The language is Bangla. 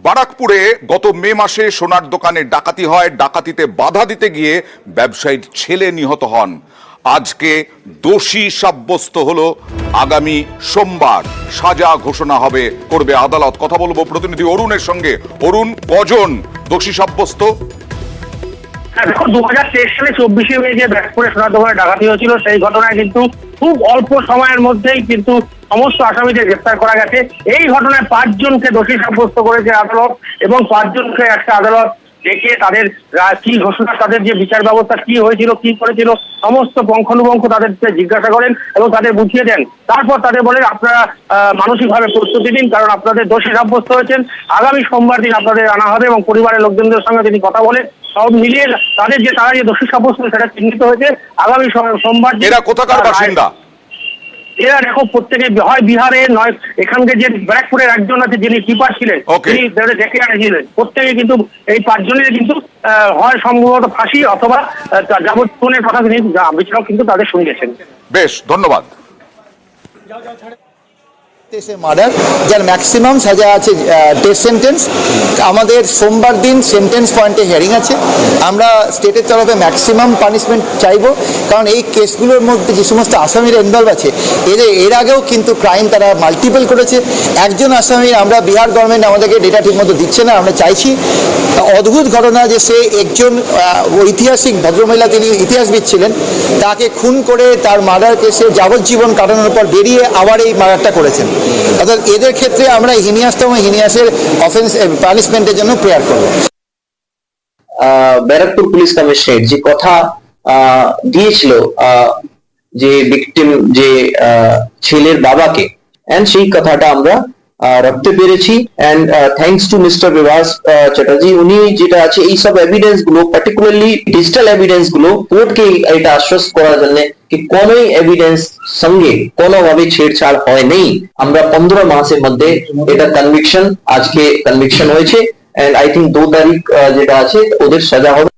বারাকপুরে গত মে মাসে সোনার দোকানে ডাকাতি হয়। ডাকাতিতে বাধা দিতে গিয়ে ব্যবসায়ীর ছেলে নিহত হন। আজকে দোষী সাব্যস্ত হলো। আগামী সোমবার সাজা ঘোষণা করবে আদালত। কথা বলবো প্রতিনিধি অরুণের সঙ্গে। অরুণ, কজন দোষী সাব্যস্ত? দেখো, 2023 সালে 24শে মে যে ব্যারাকপুরে সোনার দোকানে ডাকাতি হয়েছিল, সেই ঘটনায় কিন্তু খুব অল্প সময়ের মধ্যেই কিন্তু সমস্ত আসামিদের গ্রেফতার করা গেছে। এই ঘটনায় 5 জনকে দোষী সাব্যস্ত করেছে আদালত এবং 5 জনকে একটা আদালত দেখে তাদের কি ঘোষণা, তাদের যে বিচার ব্যবস্থা কি হয়েছিল, কি করেছিল, সমস্ত পঙ্খানুপঙ্খ তাদেরকে জিজ্ঞাসা করেন এবং তাদের বুঝিয়ে দেন। তারপর তাদের বলেন, আপনারা মানসিকভাবে প্রস্তুতি দিন, কারণ আপনাদের দোষী সাব্যস্ত হয়েছেন। আগামী সোমবার দিন আপনাদের আনা হবে এবং পরিবারের লোকজনদের সঙ্গে তিনি কথা বলে সব মিলিয়ে তারা যে দোষী সাব্যস্ত সেটা চিহ্নিত হয়েছে। আগামী সোমবার। এরা কোথাকার বাসিন্দা? এরা দেখো, প্রত্যেকে হয় বিহারে, নয় এখানকে যে ব্যারাকপুরের একজন আছে যিনি কিপার ছিলেন, তিনি ডেকে আনেছিলেন। প্রত্যেকে কিন্তু এই 5 জনের কিন্তু হয় সম্ভবত ফাঁসি অথবা যাবজ্জীবনের কথা তিনি বিচারক কিন্তু তাদের শুনিয়েছেন। বেশ, ধন্যবাদ। মার্ডার, যার ম্যাক্সিমাম সাজা আছে ডেথ সেন্টেন্স। আমাদের সোমবার দিন সেন্টেন্স পয়েন্টে হিয়ারিং আছে। আমরা স্টেটের তরফে ম্যাক্সিমাম পানিশমেন্ট চাইব, কারণ এই কেসগুলোর মধ্যে যে সমস্ত আসামিরা ইনভলভ আছে এর আগেও কিন্তু ক্রাইম তারা মাল্টিপল করেছে। একজন আসামি আমরা বিহার গভর্নমেন্ট আমাদেরকে ডেটা ঠিকমতো দিচ্ছে না। আমরা চাইছি, অদ্ভুত ঘটনা যে সে একজন ঐতিহাসিক ভদ্রমহিলা, তিনি ইতিহাসবিদ ছিলেন, তাকে খুন করে তার মার্ডার কেসে যাবজ্জীবন কাটানোর পর বেরিয়ে আবার এই মার্ডারটা করেছেন। অর্থাৎ এদের ক্ষেত্রে আমরা হিনিয়াসতম হিনিয়াসের অফেন্স পানিশমেন্টের জন্য প্রেয়ার করব। ব্যারাকপুর পুলিশ কমিশনারেট যে কথা দিয়েছিল যে ভিকটিম যে ছেলের বাবাকে, এন্ড সেই কথাটা আমরা রাখতে পেরেছি। And thanks to mister Bibhas Chatterjee, উনি যেটা আছে এই সব এভিডেন্স গুলো, পার্টিকুলারলি ডিজিটাল এভিডেন্স গুলো কোর্টকে এটা আশ্বস্ত করার জন্য कि कोई एविडेंस संगे कोनोभाবে छेड़छाड़ হয়নি। আমরা 15 মাসের মধ্যে এটা কনভিকশন, আজকে কনভিকশন হয়েছে। এন্ড আই থিংক 2 তারিখ যেটা আছে ওদের সাজা হবে।